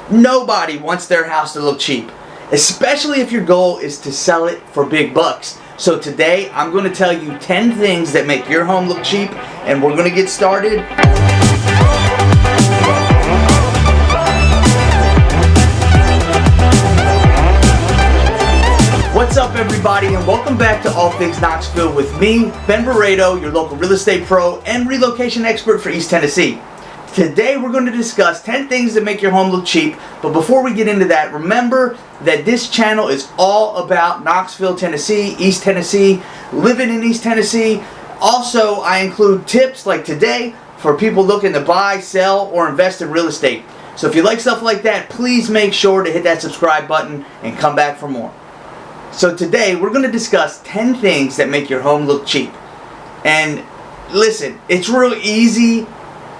Nobody wants their house to look cheap, especially if your goal is to sell it for big bucks. So today I'm going to tell you 10 things that make your home look cheap, and we're going to get started. What's up, everybody, and welcome back to All Things Knoxville with me, Ben Barreto, your local real estate pro and relocation expert for East Tennessee. Today we're going to discuss 10 things that make your home look cheap, but before we get into that, remember that this channel is all about Knoxville, Tennessee, East Tennessee, living in East Tennessee. Also, I include tips like today for people looking to buy, sell, or invest in real estate. So if you like stuff like that, please make sure to hit that subscribe button and come back for more. So today we're going to discuss 10 things that make your home look cheap. And listen, it's real easy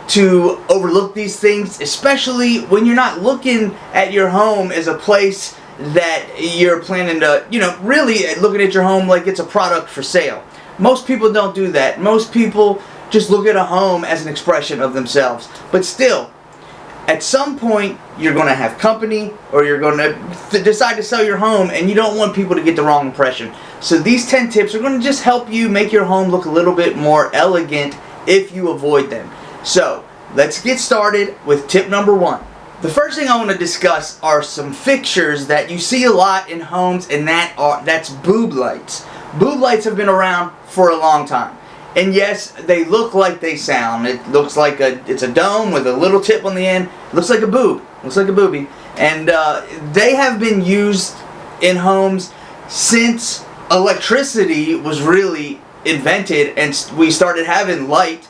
to overlook these things, especially when you're not looking at your home as a place that you're planning to, really looking at your home like it's a product for sale. Most people don't do that. Most people just look at a home as an expression of themselves. But still, at some point, you're going to have company, or you're going to decide to sell your home, and you don't want people to get the wrong impression. So these 10 tips are going to just help you make your home look a little bit more elegant if you avoid them. So let's get started with tip number 1. The first thing I want to discuss are some fixtures that you see a lot in homes, and that's boob lights. Boob lights have been around for a long time. And yes, they look like they sound. It looks like it's a dome with a little tip on the end. It looks like a boob. Looks like a boobie. And they have been used in homes since electricity was really invented, and we started having light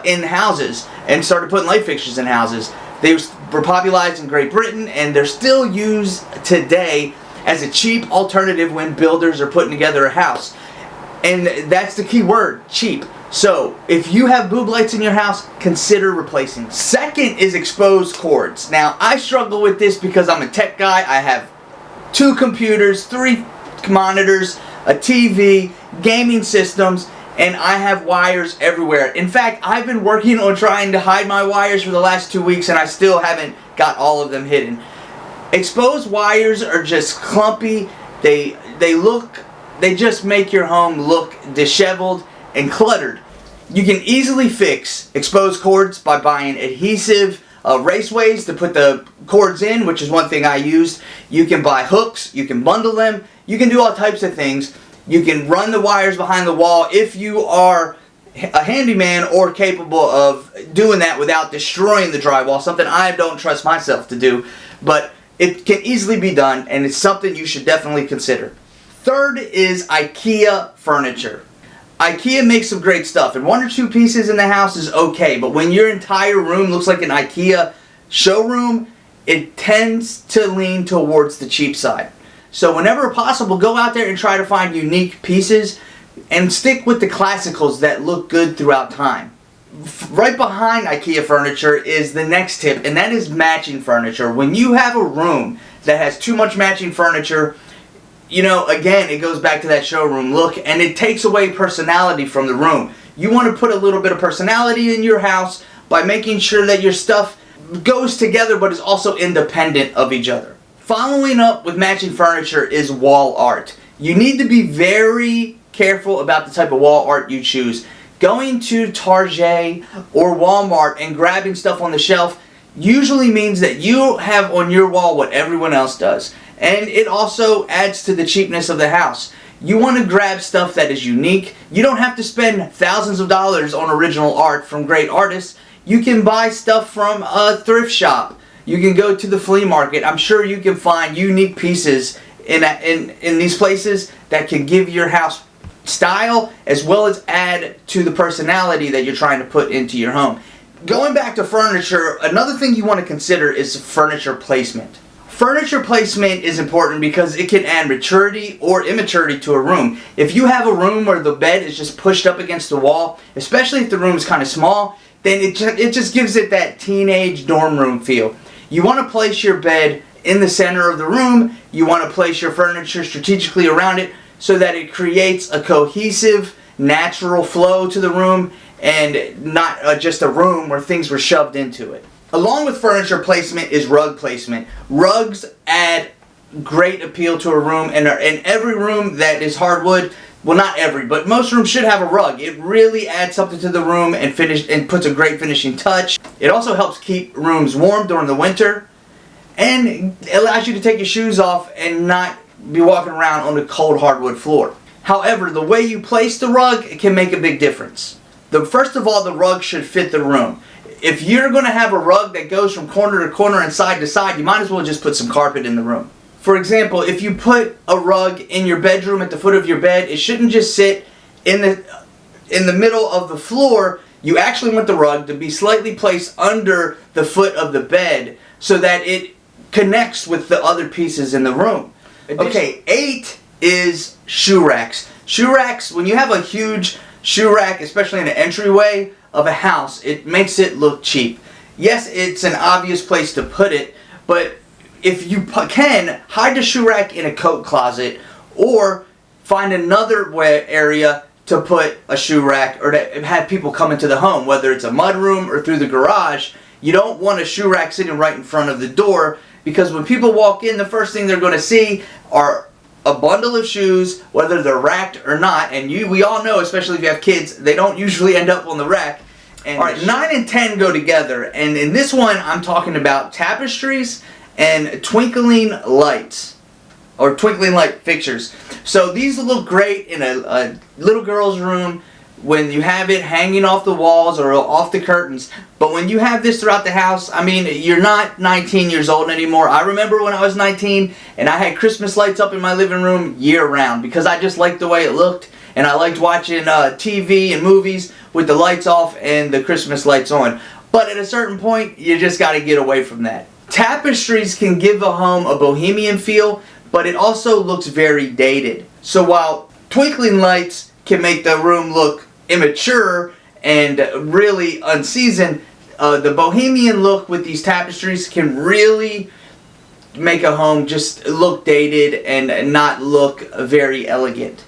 in houses and started putting light fixtures in houses. They were popularized in Great Britain, and they're still used today as a cheap alternative when builders are putting together a house. And that's the key word, cheap. So if you have boob lights in your house, consider replacing. Second is exposed cords. Now, I struggle with this because I'm a tech guy. I have 2 computers, 3 monitors, a TV, gaming systems, and I have wires everywhere. In fact, I've been working on trying to hide my wires for the last 2 weeks, and I still haven't got all of them hidden. Exposed wires are just clumpy. They just make your home look disheveled and cluttered. You can easily fix exposed cords by buying adhesive raceways to put the cords in, which is one thing I used. You can buy hooks, you can bundle them, you can do all types of things. You can run the wires behind the wall if you are a handyman or capable of doing that without destroying the drywall, something I don't trust myself to do, but it can easily be done, and it's something you should definitely consider. Third is Ikea Furniture. Ikea makes some great stuff, and 1 or 2 pieces in the house is okay, but when your entire room looks like an Ikea showroom, it tends to lean towards the cheap side. So whenever possible, go out there and try to find unique pieces and stick with the classicals that look good throughout time. Right behind Ikea Furniture is the next tip, and that is matching furniture. When you have a room that has too much matching furniture, again, it goes back to that showroom look, and it takes away personality from the room. You want to put a little bit of personality in your house by making sure that your stuff goes together but is also independent of each other. Following up with matching furniture is wall art. You need to be very careful about the type of wall art you choose. Going to Target or Walmart and grabbing stuff on the shelf usually means that you have on your wall what everyone else does. And it also adds to the cheapness of the house. You want to grab stuff that is unique. You don't have to spend thousands of dollars on original art from great artists. You can buy stuff from a thrift shop. You can go to the flea market. I'm sure you can find unique pieces in these places that can give your house style as well as add to the personality that you're trying to put into your home. Going back to furniture, another thing you want to consider is furniture placement. Furniture placement is important because it can add maturity or immaturity to a room. If you have a room where the bed is just pushed up against the wall, especially if the room is kind of small, then it just gives it that teenage dorm room feel. You want to place your bed in the center of the room. You want to place your furniture strategically around it so that it creates a cohesive, natural flow to the room and not just a room where things were shoved into it. Along with furniture placement is rug placement. Rugs add great appeal to a room, and in every room that is hardwood, well, not every, but most rooms should have a rug. It really adds something to the room and puts a great finishing touch. It also helps keep rooms warm during the winter, and it allows you to take your shoes off and not be walking around on a cold hardwood floor. However, the way you place the rug can make a big difference. First of all, the rug should fit the room. If you're going to have a rug that goes from corner to corner and side to side, you might as well just put some carpet in the room. For example, if you put a rug in your bedroom at the foot of your bed, it shouldn't just sit in the middle of the floor. You actually want the rug to be slightly placed under the foot of the bed so that it connects with the other pieces in the room. Okay, 8 is shoe racks. Shoe racks, when you have a huge shoe rack, especially in the entryway of a house, it makes it look cheap. Yes, it's an obvious place to put it, but if you can, hide the shoe rack in a coat closet or find another area to put a shoe rack or to have people come into the home, whether it's a mudroom or through the garage. You don't want a shoe rack sitting right in front of the door, because when people walk in, the first thing they're going to see are a bundle of shoes, whether they're racked or not. And we all know, especially if you have kids, they don't usually end up on the rack. And all right, 9 and 10 go together. And in this one, I'm talking about tapestries and twinkling lights, or twinkling light fixtures. So these look great in a little girl's room when you have it hanging off the walls or off the curtains. But when you have this throughout the house, I mean, you're not 19 years old anymore. I remember when I was 19 and I had Christmas lights up in my living room year round because I just liked the way it looked, and I liked watching TV and movies with the lights off and the Christmas lights on. But at a certain point, you just got to get away from that. Tapestries can give a home a bohemian feel, but it also looks very dated. So while twinkling lights can make the room look immature and really unseasoned, the bohemian look with these tapestries can really make a home just look dated and not look very elegant.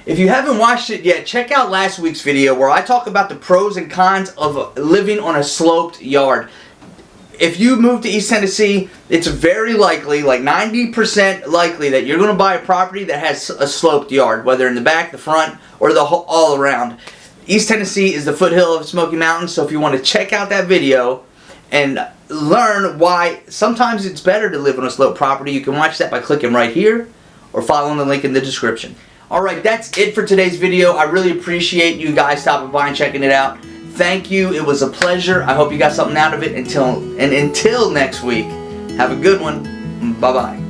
If you haven't watched it yet, check out last week's video where I talk about the pros and cons of living on a sloped yard. If you move to East Tennessee, it's very likely, like 90% likely, that you're going to buy a property that has a sloped yard, whether in the back, the front, or the whole, all around. East Tennessee is the foothill of Smoky Mountains, so if you want to check out that video and learn why sometimes it's better to live on a sloped property, you can watch that by clicking right here or following the link in the description. Alright, that's it for today's video. I really appreciate you guys stopping by and checking it out. Thank you. It was a pleasure. I hope you got something out of it. Until next week, have a good one. Bye-bye.